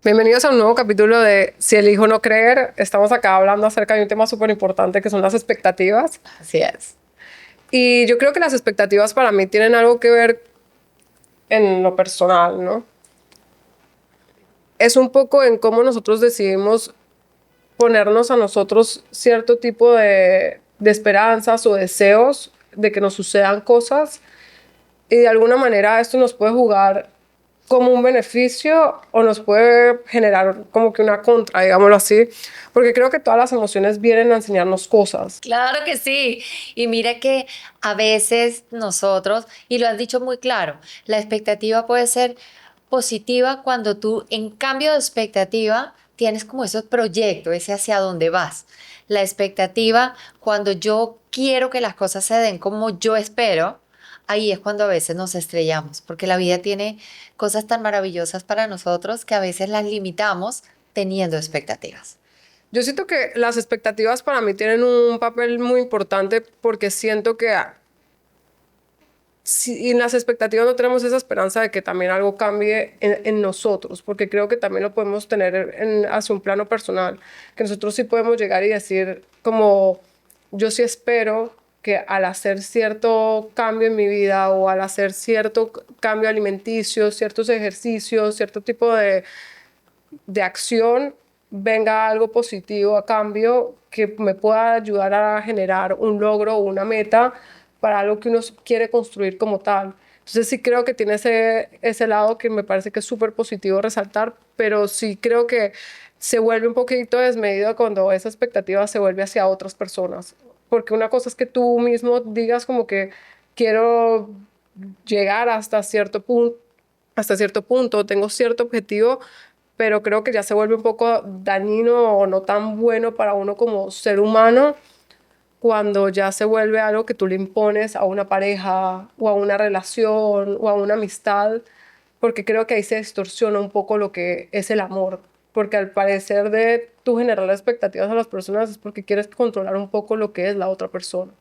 Bienvenidos a un nuevo capítulo de Si elijo no creer. Estamos acá hablando acerca de un tema súper importante que son las expectativas. Así es. Y yo creo que las expectativas para mí tienen algo que ver en lo personal, ¿no? Es un poco en cómo nosotros decidimos ponernos a nosotros cierto tipo de esperanzas o deseos de que nos sucedan cosas. Y de alguna manera esto nos puede jugar como un beneficio o nos puede generar como que una contra, digámoslo así, porque creo que todas las emociones vienen a enseñarnos cosas. Claro que sí. Y mira que a veces nosotros, y lo has dicho muy claro, la expectativa puede ser positiva cuando tú, en cambio de expectativa, tienes como esos proyectos, ese hacia dónde vas. La expectativa, cuando yo quiero que las cosas se den como yo espero, ahí es cuando a veces nos estrellamos, porque la vida tiene cosas tan maravillosas para nosotros que a veces las limitamos teniendo expectativas. Yo siento que las expectativas para mí tienen un papel muy importante porque siento que si en las expectativas no tenemos esa esperanza de que también algo cambie en nosotros, porque creo que también lo podemos tener hacia un plano personal, que nosotros sí podemos llegar y decir como yo sí espero que al hacer cierto cambio en mi vida o al hacer cierto cambio alimenticio, ciertos ejercicios, cierto tipo de acción, venga algo positivo a cambio que me pueda ayudar a generar un logro o una meta para algo que uno quiere construir como tal. Entonces sí creo que tiene ese lado que me parece que es súper positivo resaltar, pero sí creo que se vuelve un poquito desmedido cuando esa expectativa se vuelve hacia otras personas. Porque una cosa es que tú mismo digas como que quiero llegar hasta cierto punto, tengo cierto objetivo, pero creo que ya se vuelve un poco dañino o no tan bueno para uno como ser humano cuando ya se vuelve algo que tú le impones a una pareja o a una relación o a una amistad, porque creo que ahí se distorsiona un poco lo que es el amor, porque al parecer de tú generar expectativas a las personas es porque quieres controlar un poco lo que es la otra persona.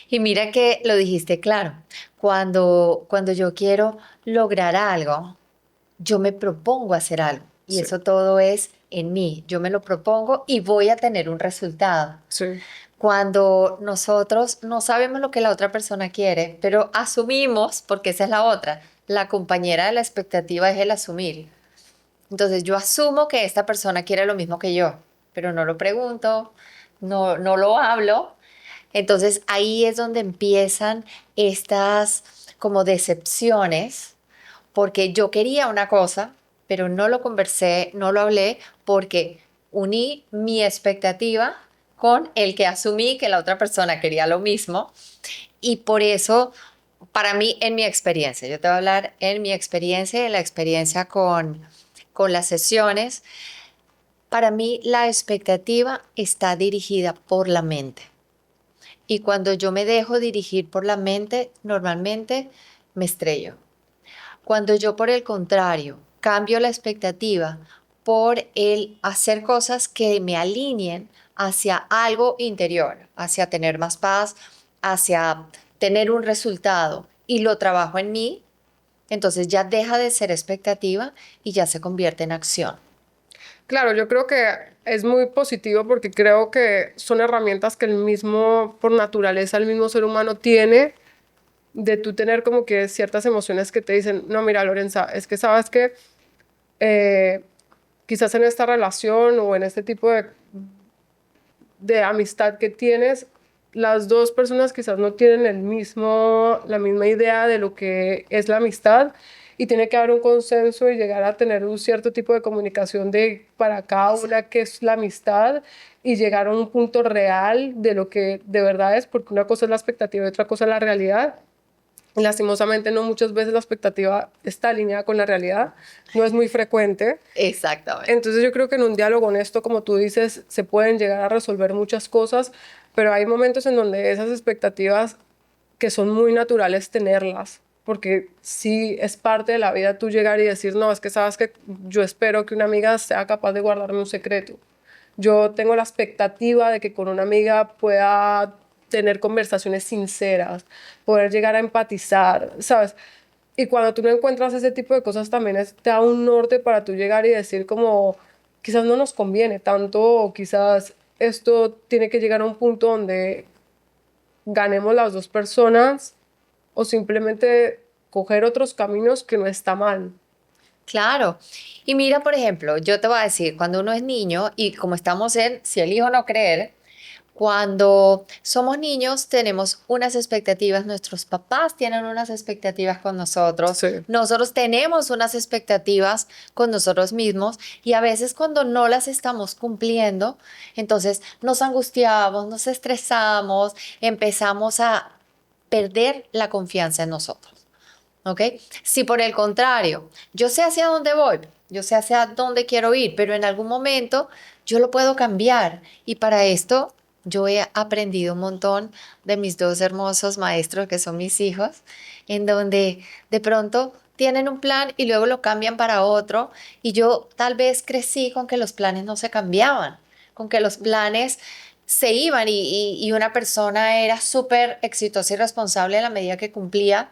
Y mira que lo dijiste claro, cuando yo quiero lograr algo, yo me propongo hacer algo y Sí, eso todo es en mí, yo me lo propongo y voy a tener un resultado. sí. Cuando nosotros no sabemos lo que la otra persona quiere, pero asumimos, porque esa es la otra, la compañera de la expectativa es el asumir. Entonces yo asumo que esta persona quiere lo mismo que yo, pero no lo pregunto, no lo hablo. Entonces ahí es donde empiezan estas como decepciones, porque yo quería una cosa, pero no lo conversé, no lo hablé, porque uní mi expectativa con el que asumí que la otra persona quería lo mismo. Y por eso, para mí, en mi experiencia, yo te voy a hablar en mi experiencia y en la experiencia con las sesiones, para mí la expectativa está dirigida por la mente. Y cuando yo me dejo dirigir por la mente, normalmente me estrello. Cuando yo, por el contrario, cambio la expectativa por el hacer cosas que me alineen hacia algo interior, hacia tener más paz, hacia tener un resultado y lo trabajo en mí, entonces ya deja de ser expectativa y ya se convierte en acción. Claro, yo creo que es muy positivo porque creo que son herramientas que el mismo, por naturaleza, el mismo ser humano tiene de tú tener como que ciertas emociones que te dicen, no, mira, Lorenza, es que sabes que quizás en esta relación o en este tipo de amistad que tienes, las dos personas quizás no tienen la misma idea de lo que es la amistad y tiene que haber un consenso y llegar a tener un cierto tipo de comunicación de para cada una qué es la amistad y llegar a un punto real de lo que de verdad es, porque una cosa es la expectativa y otra cosa es la realidad. Y lastimosamente no muchas veces la expectativa está alineada con la realidad, no es muy frecuente. Exactamente. Entonces yo creo que en un diálogo honesto, como tú dices, se pueden llegar a resolver muchas cosas, pero hay momentos en donde esas expectativas que son muy naturales tenerlas, porque sí es parte de la vida tú llegar y decir, no, es que sabes que yo espero que una amiga sea capaz de guardarme un secreto. Yo tengo la expectativa de que con una amiga pueda tener conversaciones sinceras, poder llegar a empatizar, ¿sabes? Y cuando tú no encuentras ese tipo de cosas también te da un norte para tú llegar y decir como, quizás no nos conviene tanto, o quizás esto tiene que llegar a un punto donde ganemos las dos personas, o simplemente coger otros caminos que no está mal. Claro. Y mira, por ejemplo, yo te voy a decir, cuando uno es niño y como estamos en si elijo no creer, cuando somos niños tenemos unas expectativas, nuestros papás tienen unas expectativas con nosotros, Sí. nosotros tenemos unas expectativas con nosotros mismos y a veces cuando no las estamos cumpliendo, entonces nos angustiamos, nos estresamos, empezamos a perder la confianza en nosotros. ¿Ok? Si por el contrario, yo sé hacia dónde voy, yo sé hacia dónde quiero ir, pero en algún momento yo lo puedo cambiar. Y para esto yo he aprendido un montón de mis dos hermosos maestros que son mis hijos, en donde de pronto tienen un plan y luego lo cambian para otro. Y yo tal vez crecí con que los planes no se cambiaban, con que los planes se iban y una persona era súper exitosa y responsable en la medida que cumplía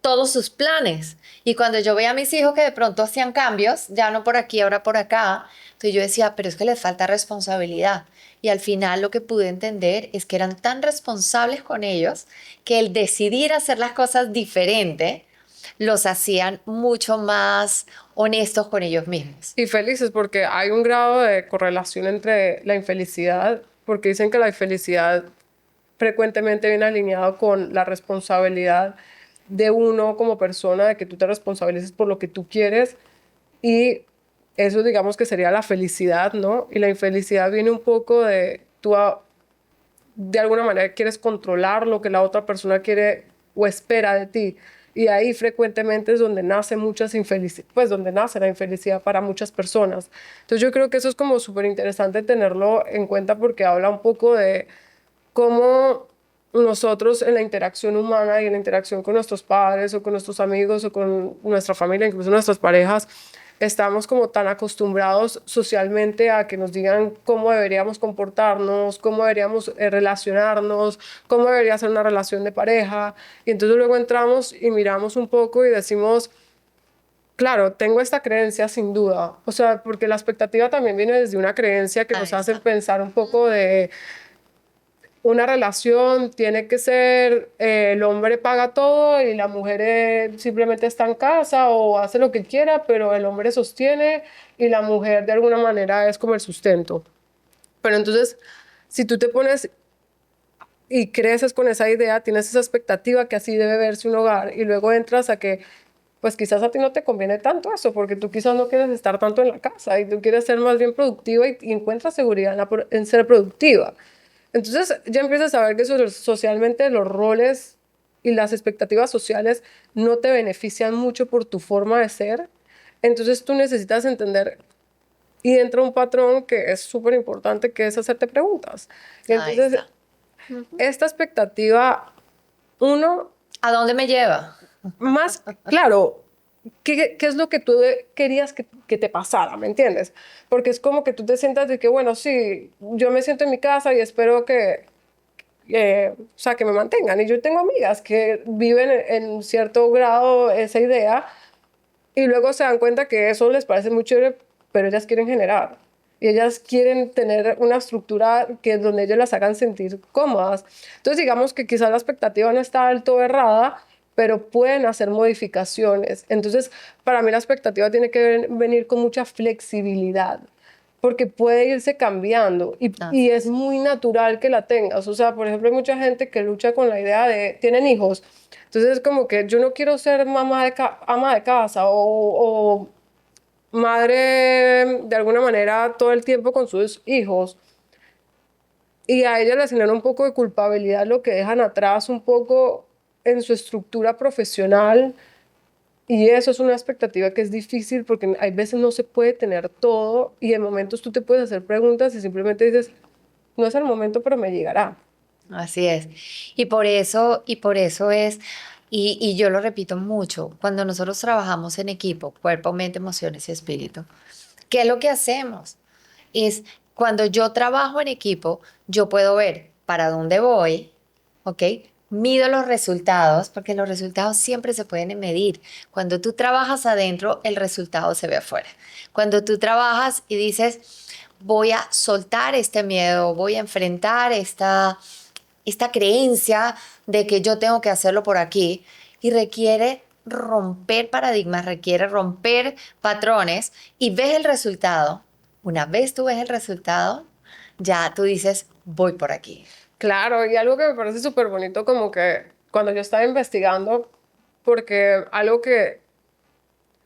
todos sus planes. Y cuando yo veía a mis hijos que de pronto hacían cambios, ya no por aquí, ahora por acá, entonces yo decía, pero es que les falta responsabilidad. Y al final lo que pude entender es que eran tan responsables con ellos que el decidir hacer las cosas diferente los hacían mucho más honestos con ellos mismos. Y felices porque hay un grado de correlación entre la infelicidad, porque dicen que la infelicidad frecuentemente viene alineado con la responsabilidad de uno como persona, de que tú te responsabilices por lo que tú quieres, y eso digamos que sería la felicidad, ¿no? Y la infelicidad viene un poco de de alguna manera quieres controlar lo que la otra persona quiere o espera de ti. Y ahí frecuentemente es donde nace muchas infelicidad, pues donde nace la infelicidad para muchas personas. Entonces yo creo que eso es como súper interesante tenerlo en cuenta porque habla un poco de cómo nosotros en la interacción humana y en la interacción con nuestros padres o con nuestros amigos o con nuestra familia, incluso nuestras parejas, estamos como tan acostumbrados socialmente a que nos digan cómo deberíamos comportarnos, cómo deberíamos relacionarnos, cómo debería ser una relación de pareja. Y entonces luego entramos y miramos un poco y decimos, claro, tengo esta creencia sin duda. O sea, porque la expectativa también viene desde una creencia que nos Ahí hace está. pensar un poco de una relación tiene que ser, el hombre paga todo y la mujer simplemente está en casa o hace lo que quiera, pero el hombre sostiene y la mujer de alguna manera es como el sustento. Pero entonces, si tú te pones y creces con esa idea, tienes esa expectativa que así debe verse un hogar y luego entras a que, pues quizás a ti no te conviene tanto eso, porque tú quizás no quieres estar tanto en la casa y tú quieres ser más bien productiva y encuentras seguridad en ser productiva. Entonces ya empiezas a ver que socialmente los roles y las expectativas sociales no te benefician mucho por tu forma de ser. Entonces tú necesitas entender y entra un patrón que es súper importante, que es hacerte preguntas. Y Ahí entonces está. esta expectativa, uno, ¿A dónde me lleva? más claro, ¿qué es lo que tú querías que te pasara? ¿Me entiendes? Porque es como que tú te sientas de que, bueno, sí, yo me siento en mi casa y espero o sea, que me mantengan. Y yo tengo amigas que viven en cierto grado esa idea y luego se dan cuenta que eso les parece muy chévere, pero ellas quieren generar. Y ellas quieren tener una estructura que es donde ellos las hagan sentir cómodas. Entonces, digamos que quizás la expectativa no está del todo errada, pero pueden hacer modificaciones. Entonces, para mí la expectativa tiene que venir con mucha flexibilidad, porque puede irse cambiando y Así es es. muy natural que la tengas. O sea, por ejemplo, hay mucha gente que lucha con la idea de, tienen hijos. Entonces, es como que yo no quiero ser ama de casa o madre de alguna manera todo el tiempo con sus hijos. Y a ella le genera un poco de culpabilidad lo que dejan atrás un poco en su estructura profesional. Y eso es una expectativa que es difícil porque hay veces no se puede tener todo y en momentos tú te puedes hacer preguntas y simplemente dices, no es el momento, pero me llegará. Así es. Y por eso es, y yo lo repito mucho, cuando nosotros trabajamos en equipo, cuerpo, mente, emociones y espíritu, ¿qué es lo que hacemos? Es cuando yo trabajo en equipo, yo puedo ver para dónde voy, ¿ok? mido los resultados, porque los resultados siempre se pueden medir. Cuando tú trabajas adentro, el resultado se ve afuera. Cuando tú trabajas y dices, voy a soltar este miedo, voy a enfrentar esta creencia de que yo tengo que hacerlo por aquí, y requiere romper paradigmas, requiere romper patrones, y ves el resultado. Una vez tú ves el resultado, ya tú dices, voy por aquí. Claro, y algo que me parece súper bonito como que cuando yo estaba investigando, porque algo que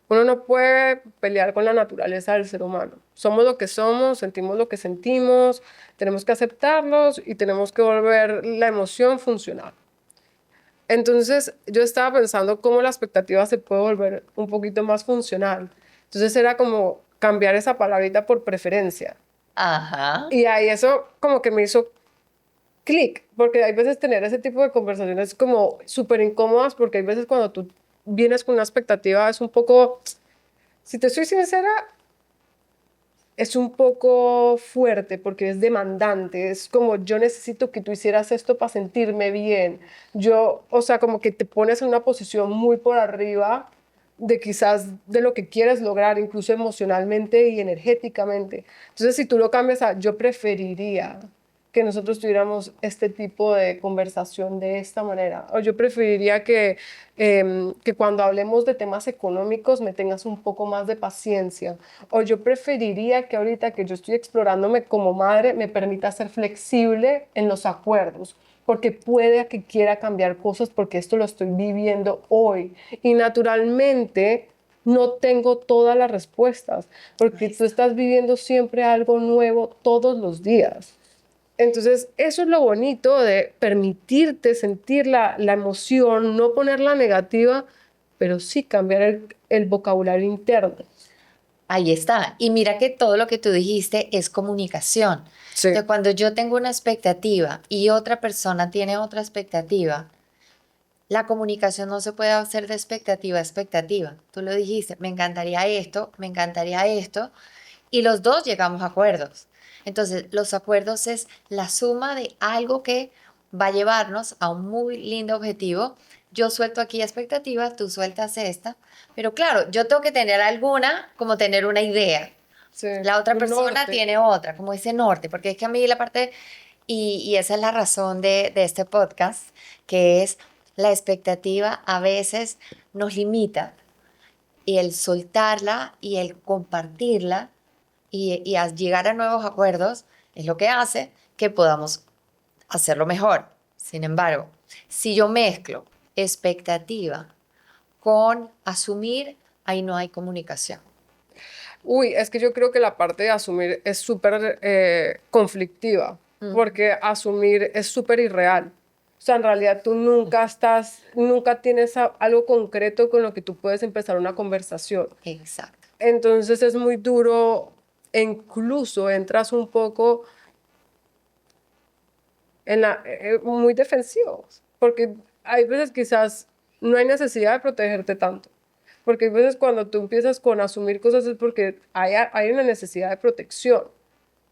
uno no puede pelear con la naturaleza del ser humano. Somos lo que somos, sentimos lo que sentimos, tenemos que aceptarlos y tenemos que volver la emoción funcional. Entonces yo estaba pensando cómo la expectativa se puede volver un poquito más funcional. Entonces era como cambiar esa palabrita por preferencia. Ajá. Y ahí eso como que me hizo clic, porque hay veces tener ese tipo de conversaciones como súper incómodas, porque hay veces cuando tú vienes con una expectativa es un poco, si te soy sincera, es un poco fuerte porque es demandante, es como yo necesito que tú hicieras esto para sentirme bien. Yo, o sea, como que te pones en una posición muy por arriba de quizás de lo que quieres lograr, incluso emocionalmente y energéticamente. Entonces, si tú lo cambias a yo preferiría que nosotros tuviéramos este tipo de conversación de esta manera, o yo preferiría que cuando hablemos de temas económicos me tengas un poco más de paciencia, o yo preferiría que ahorita que yo estoy explorándome como madre me permita ser flexible en los acuerdos, porque puede que quiera cambiar cosas porque esto lo estoy viviendo hoy. Y naturalmente no tengo todas las respuestas, porque tú estás viviendo siempre algo nuevo todos los días. Entonces, eso es lo bonito de permitirte sentir la emoción, no ponerla negativa, pero sí cambiar el vocabulario interno. Ahí está. Y mira que todo lo que tú dijiste es comunicación. Sí. Entonces, cuando yo tengo una expectativa y otra persona tiene otra expectativa, la comunicación no se puede hacer de expectativa a expectativa. Tú lo dijiste, me encantaría esto, y los dos llegamos a acuerdos. Entonces, los acuerdos es la suma de algo que va a llevarnos a un muy lindo objetivo. Yo suelto aquí expectativas, tú sueltas esta, pero claro, yo tengo que tener alguna, como tener una idea. Sí, La otra un persona norte. tiene otra, como ese norte, porque es que a mí la parte, y esa es la razón de este podcast, que es la expectativa a veces nos limita, y el soltarla y el compartirla y a llegar a nuevos acuerdos es lo que hace que podamos hacerlo mejor. Sin embargo, si yo mezclo expectativa con asumir, ahí no hay comunicación. Uy, es que yo creo que la parte de asumir es súper conflictiva, Ujú. porque asumir es súper irreal. O sea, en realidad tú nunca tienes algo concreto con lo que tú puedes empezar una conversación. Exacto. Entonces es muy duro, e incluso entras un poco muy defensivos, porque hay veces quizás no hay necesidad de protegerte tanto, porque hay veces cuando tú empiezas con asumir cosas es porque hay una necesidad de protección,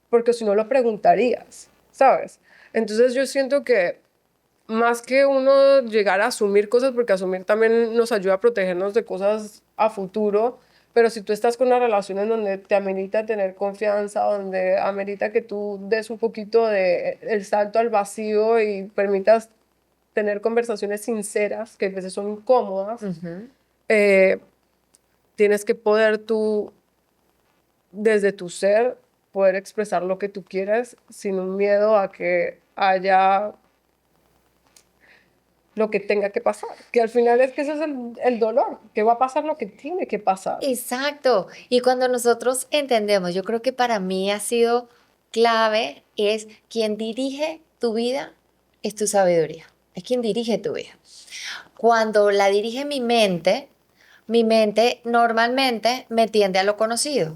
porque si no lo preguntarías, ¿sabes? Entonces yo siento que más que uno llegar a asumir cosas, porque asumir también nos ayuda a protegernos de cosas a futuro, pero si tú estás con una relación en donde te amerita tener confianza, donde amerita que tú des un poquito de el salto al vacío y permitas tener conversaciones sinceras, que a veces son incómodas, Ujú. eh, tienes que poder tú, desde tu ser, poder expresar lo que tú quieras sin un miedo a que haya lo que tenga que pasar, que al final es que ese es el dolor, que va a pasar lo que tiene que pasar. Exacto. Y cuando nosotros entendemos, yo creo que para mí ha sido clave, es quien dirige tu vida es tu sabiduría, es quien dirige tu vida. Cuando la dirige mi mente normalmente me tiende a lo conocido.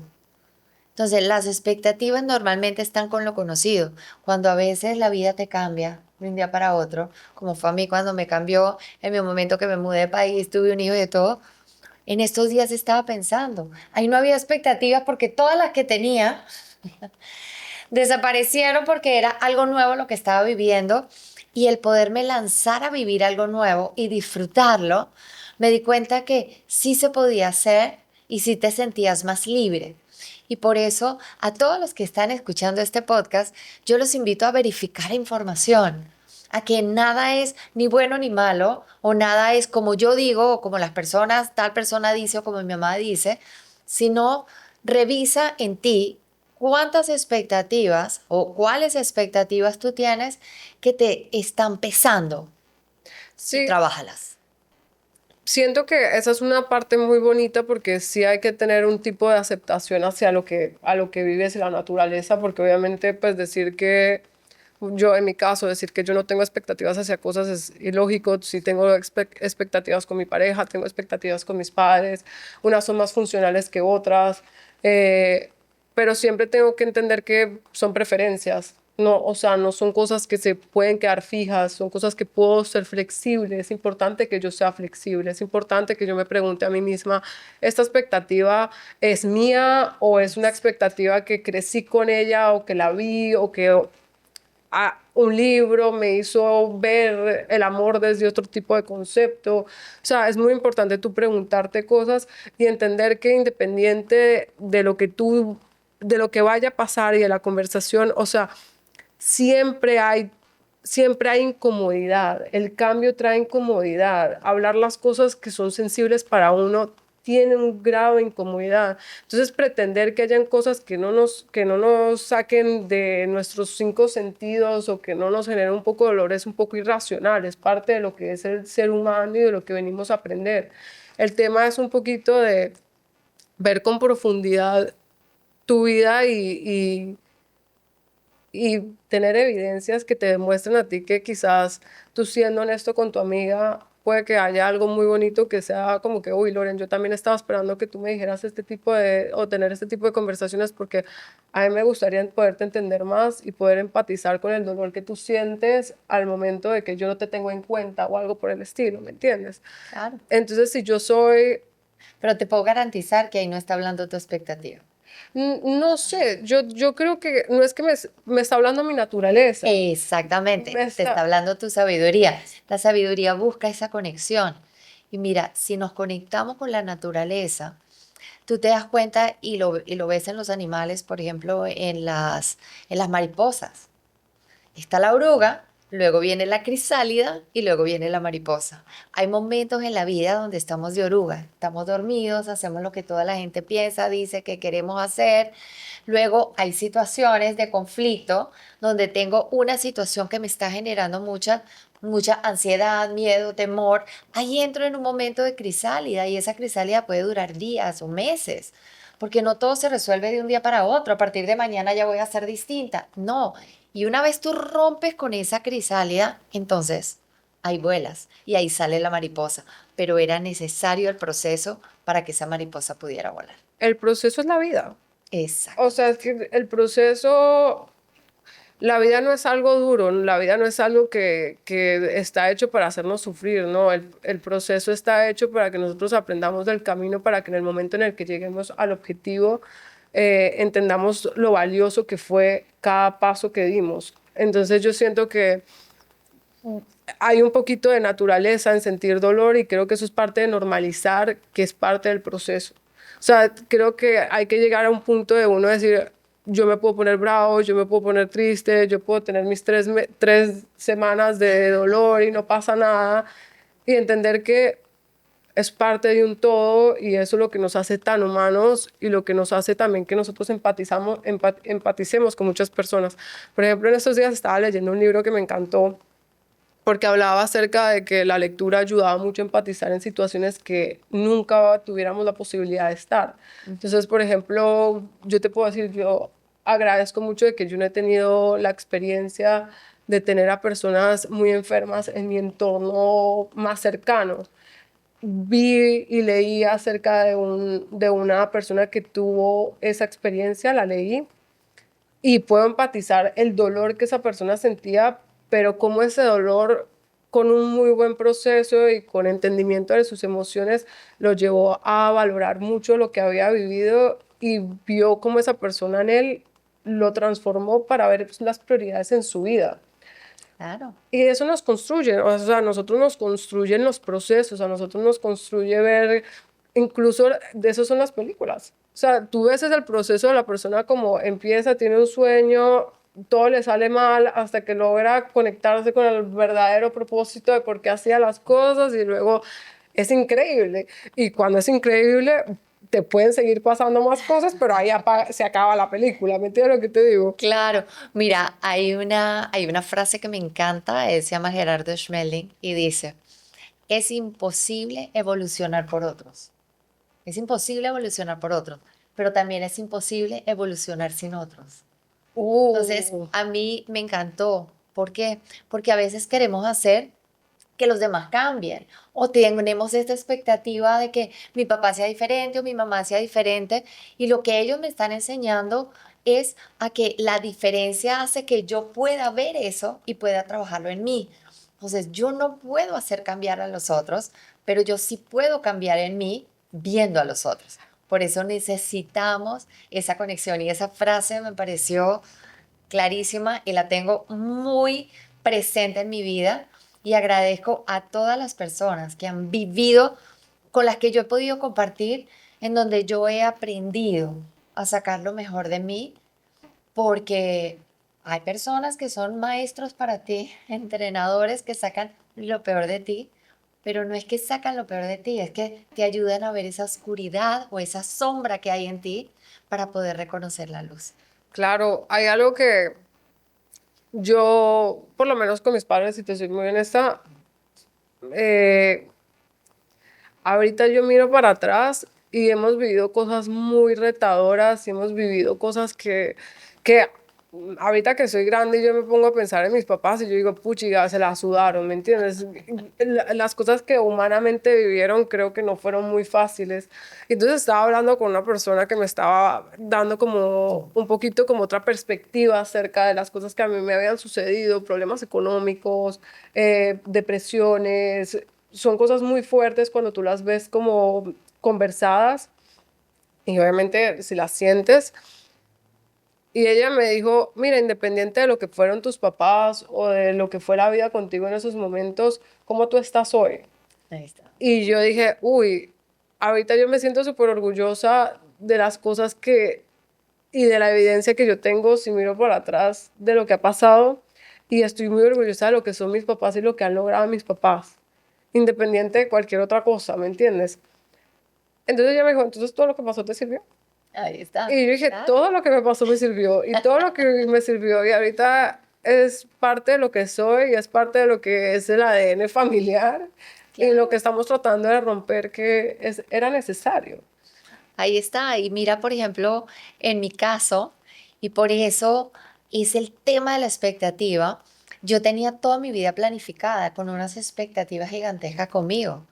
Entonces, las expectativas normalmente están con lo conocido. Cuando a veces la vida te cambia de un día para otro, como fue a mí cuando me cambió en mi momento que me mudé de país, tuve un hijo y de todo, en estos días estaba pensando, ahí no había expectativas porque todas las que tenía desaparecieron porque era algo nuevo lo que estaba viviendo, y el poderme lanzar a vivir algo nuevo y disfrutarlo, me di cuenta que sí se podía hacer y sí te sentías más libre. Y por eso a todos los que están escuchando este podcast, yo los invito a verificar información, a que nada es ni bueno ni malo, o nada es como yo digo, o como las personas, tal persona dice, o como mi mamá dice, sino revisa en ti cuántas expectativas o cuáles expectativas tú tienes que te están pesando y Sí, trabájalas. siento que esa es una parte muy bonita porque sí hay que tener un tipo de aceptación hacia a lo que vives y la naturaleza, porque obviamente pues decir que yo en mi caso decir que yo no tengo expectativas hacia cosas es ilógico. Sí tengo expectativas con mi pareja, tengo expectativas con mis padres, unas son más funcionales que otras, eh, pero siempre tengo que entender que son preferencias. No, o sea, no son cosas que se pueden quedar fijas, son cosas que puedo ser flexible. Es importante que yo sea flexible, es importante que yo me pregunte a mí misma, ¿esta expectativa es mía o es una expectativa que crecí con ella o que la vi o que un libro me hizo ver el amor desde otro tipo de concepto? O sea, es muy importante tú preguntarte cosas y entender que independiente de lo que de lo que vaya a pasar y de la conversación, o sea, siempre hay, siempre hay incomodidad. El cambio trae incomodidad. Hablar las cosas que son sensibles para uno tiene un grado de incomodidad. Entonces, pretender que hayan cosas que no nos saquen de nuestros cinco sentidos o que no nos generen un poco de dolor es un poco irracional. Es parte de lo que es el ser humano y de lo que venimos a aprender. El tema es un poquito de ver con profundidad tu vida y tener evidencias que te demuestren a ti que quizás tú siendo honesto con tu amiga puede que haya algo muy bonito que sea como que, uy, Loren, yo también estaba esperando que tú me dijeras este tipo de, o tener este tipo de conversaciones porque a mí me gustaría poderte entender más y poder empatizar con el dolor que tú sientes al momento de que yo no te tengo en cuenta o algo por el estilo, ¿me entiendes? Claro. Entonces, si yo soy Pero te puedo garantizar que ahí no está hablando tu expectativa. no sé, yo creo que no es que me está hablando mi naturaleza, me Exactamente, te está está, hablando tu sabiduría. La sabiduría busca esa conexión. Y mira, si nos conectamos con la naturaleza, tú te das cuenta y lo ves en los animales, por ejemplo, en las mariposas. Está la oruga, luego viene la crisálida y luego viene la mariposa. Hay momentos en la vida donde estamos de oruga, estamos dormidos, hacemos lo que toda la gente piensa, dice que queremos hacer. Luego hay situaciones de conflicto donde tengo una situación que me está generando mucha ansiedad, miedo, temor. Ahí entro en un momento de crisálida y esa crisálida puede durar días o meses. Porque no todo se resuelve de un día para otro. A partir de mañana ya voy a ser distinta. No, y una vez tú rompes con esa crisálida, entonces ahí vuelas y ahí sale la mariposa. Pero era necesario el proceso para que esa mariposa pudiera volar. el proceso es la vida. O Exacto. sea, es que el proceso, la vida no es algo duro, la vida no es algo que está hecho para hacernos sufrir, ¿no? El proceso está hecho para que nosotros aprendamos del camino, para que en el momento en el que lleguemos al objetivo, entendamos lo valioso que fue cada paso que dimos. Entonces yo siento que hay un poquito de naturaleza en sentir dolor y creo que eso es parte de normalizar, que es parte del proceso. O sea, creo que hay que llegar a un punto de uno decir, yo me puedo poner bravo, yo me puedo poner triste, yo puedo tener mis 3 semanas de dolor y no pasa nada y entender que es parte de un todo y eso es lo que nos hace tan humanos y lo que nos hace también que nosotros empaticemos con muchas personas. Por ejemplo, en estos días estaba leyendo un libro que me encantó porque hablaba acerca de que la lectura ayudaba mucho a empatizar en situaciones que nunca tuviéramos la posibilidad de estar. Entonces, por ejemplo, yo te puedo decir, yo agradezco mucho de que yo no he tenido la experiencia de tener a personas muy enfermas en mi entorno más cercano. Vi y leí acerca de una persona que tuvo esa experiencia, la leí y puedo empatizar el dolor que esa persona sentía, pero cómo ese dolor, con un muy buen proceso y con entendimiento de sus emociones, lo llevó a valorar mucho lo que había vivido y vio cómo esa persona en él lo transformó para ver las prioridades en su vida. Claro. Y eso nos construye, o sea, a nosotros nos construyen los procesos, a nosotros nos construye ver, incluso de eso son las películas. O sea, tú ves es el proceso de la persona como empieza, tiene un sueño, todo le sale mal hasta que logra conectarse con el verdadero propósito de por qué hacía las cosas y luego es increíble. Y cuando es increíble, te pueden seguir pasando más cosas, pero ahí se acaba la película, ¿me entiendes lo que te digo? Claro, mira, hay una frase que me encanta, él se llama Gerardo Schmeling y dice, es imposible evolucionar por otros, es imposible evolucionar por otros, pero también es imposible evolucionar sin otros. Entonces, Uh. a mí me encantó. ¿Por qué? Porque a veces queremos hacer que los demás cambien o tenemos esta expectativa de que mi papá sea diferente o mi mamá sea diferente y lo que ellos me están enseñando es a que la diferencia hace que yo pueda ver eso y pueda trabajarlo en mí. Entonces, yo no puedo hacer cambiar a los otros, pero yo sí puedo cambiar en mí viendo a los otros. Por eso necesitamos esa conexión y esa frase me pareció clarísima y la tengo muy presente en mi vida y agradezco a todas las personas que han vivido con las que yo he podido compartir, en donde yo he aprendido a sacar lo mejor de mí, porque hay personas que son maestros para ti, entrenadores que sacan lo peor de ti, pero no es que sacan lo peor de ti, es que te ayudan a ver esa oscuridad o esa sombra que hay en ti para poder reconocer la luz. Claro, hay algo que yo, por lo menos con mis padres, si te soy muy honesta, eh, ahorita yo miro para atrás y hemos vivido cosas muy retadoras y hemos vivido cosas que ahorita que soy grande yo me pongo a pensar en mis papás y yo digo, puchiga, se la sudaron, ¿me entiendes? Las cosas que humanamente vivieron creo que no fueron muy fáciles. Entonces estaba hablando con una persona que me estaba dando como un poquito como otra perspectiva acerca de las cosas que a mí me habían sucedido, problemas económicos, depresiones. Son cosas muy fuertes cuando tú las ves como conversadas y obviamente si las sientes. Y ella me dijo, mira, independiente de lo que fueron tus papás o de lo que fue la vida contigo en esos momentos, ¿cómo tú estás hoy? Ahí está. Y yo dije, uy, ahorita yo me siento súper orgullosa de las cosas y de la evidencia que yo tengo si miro por atrás de lo que ha pasado. Y estoy muy orgullosa de lo que son mis papás y lo que han logrado mis papás, independiente de cualquier otra cosa, ¿me entiendes? Entonces ella me dijo, entonces todo lo que pasó te sirvió. Ahí está. Y yo dije, Claro. todo lo que me pasó me sirvió y todo lo que me sirvió y ahorita es parte de lo que soy y es parte de lo que es el ADN familiar y lo que Claro. estamos tratando de romper que era necesario. Ahí está. Y mira, por ejemplo, en mi caso, y por eso es el tema de la expectativa. Yo tenía toda mi vida planificada con unas expectativas gigantescas conmigo.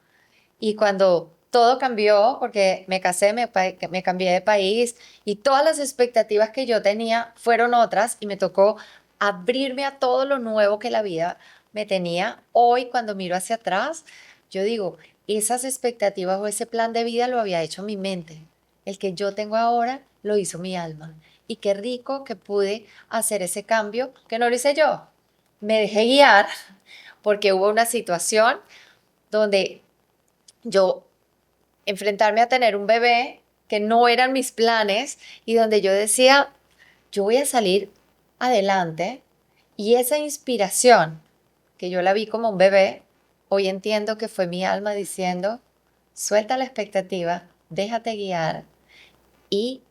Y cuando todo cambió, porque me casé, me cambié de país y todas las expectativas que yo tenía fueron otras y me tocó abrirme a todo lo nuevo que la vida me tenía. Hoy, cuando miro hacia atrás, yo digo, esas expectativas o ese plan de vida lo había hecho mi mente. El que yo tengo ahora lo hizo mi alma. Y qué rico que pude hacer ese cambio, que no lo hice yo. Me dejé guiar porque hubo una situación donde yo enfrentarme a tener un bebé que no eran mis planes y donde yo decía, yo voy a salir adelante y esa inspiración que yo la vi como un bebé, hoy entiendo que fue mi alma diciendo, suelta la expectativa, déjate guiar y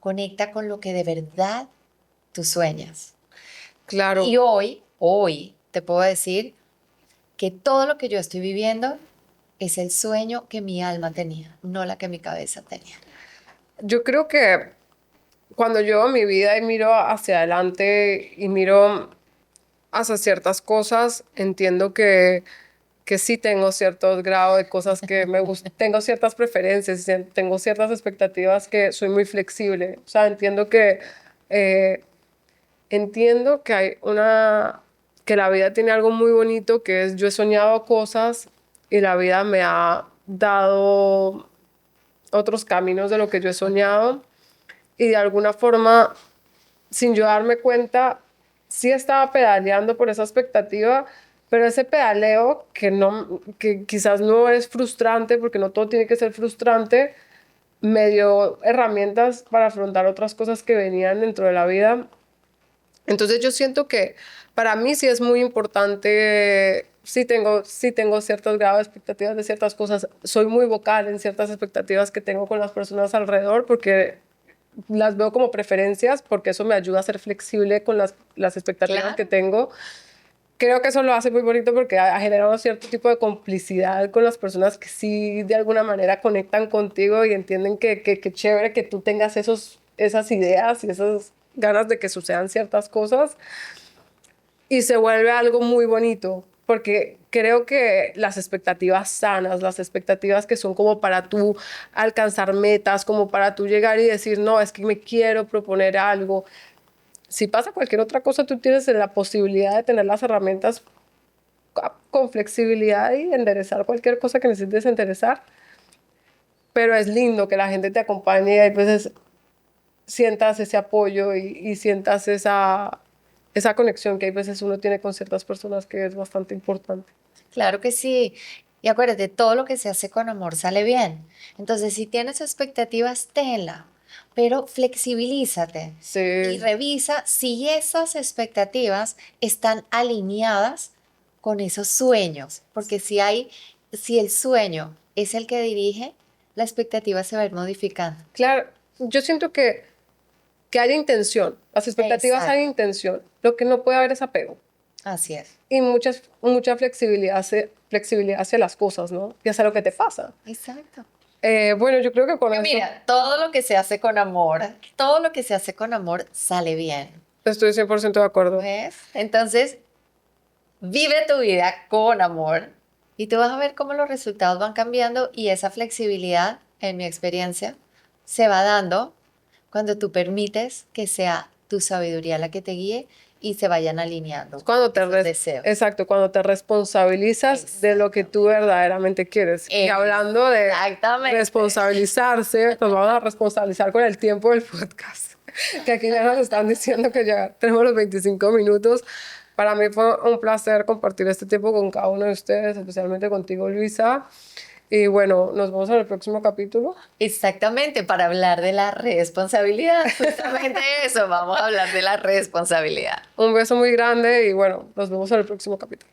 conecta con lo que de verdad tú sueñas. Y Claro, hoy te puedo decir que todo lo que yo estoy viviendo es el sueño que mi alma tenía, no la que mi cabeza tenía. yo creo que cuando yo veo mi vida y miro hacia adelante y miro hacia ciertas cosas, entiendo que sí tengo cierto grado de cosas que me gustan, tengo ciertas preferencias, tengo ciertas expectativas que soy muy flexible. O sea, eh, entiendo que que la vida tiene algo muy bonito, que es yo he soñado cosas y la vida me ha dado otros caminos de lo que yo he soñado y de alguna forma, sin yo darme cuenta, sí estaba pedaleando por esa expectativa, pero ese pedaleo que quizás no es frustrante, porque no todo tiene que ser frustrante, me dio herramientas para afrontar otras cosas que venían dentro de la vida. Entonces yo siento que para mí sí es muy importante, sí tengo ciertos grados de expectativas de ciertas cosas, soy muy vocal en ciertas expectativas que tengo con las personas alrededor porque las veo como preferencias, porque eso me ayuda a ser flexible con las expectativas que Claro. tengo. Creo que eso lo hace muy bonito porque ha generado cierto tipo de complicidad con las personas que sí de alguna manera conectan contigo y entienden que chévere que tú tengas esas ideas y esas ganas de que sucedan ciertas cosas y se vuelve algo muy bonito porque creo que las expectativas sanas, las expectativas que son como para tú alcanzar metas, como para tú llegar y decir, no, es que me quiero proponer algo. Si pasa cualquier otra cosa, tú tienes la posibilidad de tener las herramientas con flexibilidad y enderezar cualquier cosa que necesites enderezar. Pero es lindo que la gente te acompañe y a veces sientas ese apoyo y sientas esa conexión que hay veces uno tiene con ciertas personas que es bastante importante. Claro que sí. Y acuérdate, todo lo que se hace con amor sale bien. Entonces, si tienes expectativas, tenla, pero flexibilízate y Sí, revisa si esas expectativas están alineadas con esos sueños, porque si el sueño es el que dirige, la expectativa se va a ir modificando. claro, yo siento que haya intención, las expectativas hay Exacto, intención, lo que no puede haber es apego así es. y mucha flexibilidad, flexibilidad hacia las cosas, ¿no? Y hacia lo que te pasa. Exacto. Bueno, yo creo que con Que eso mira, todo lo que se hace con amor, todo lo que se hace con amor sale bien. estoy 100% de acuerdo. ¿Ves? Entonces, vive tu vida con amor y tú vas a ver cómo los resultados van cambiando y esa flexibilidad, en mi experiencia, se va dando cuando tú permites que sea tu sabiduría la que te guíe y se vayan alineando Cuando esos deseos. exacto, cuando te responsabilizas de lo que tú Exactamente. verdaderamente quieres. Y hablando de Exactamente. responsabilizarse, nos vamos a responsabilizar con el tiempo del podcast. Que aquí ya nos están diciendo que ya tenemos los 25 minutos. Para mí fue un placer compartir este tiempo con cada uno de ustedes, especialmente contigo, Luisa. Y bueno, nos vemos en el próximo capítulo. Exactamente, para hablar de la responsabilidad. Justamente eso, vamos a hablar de la responsabilidad. Un beso muy grande y bueno, nos vemos en el próximo capítulo.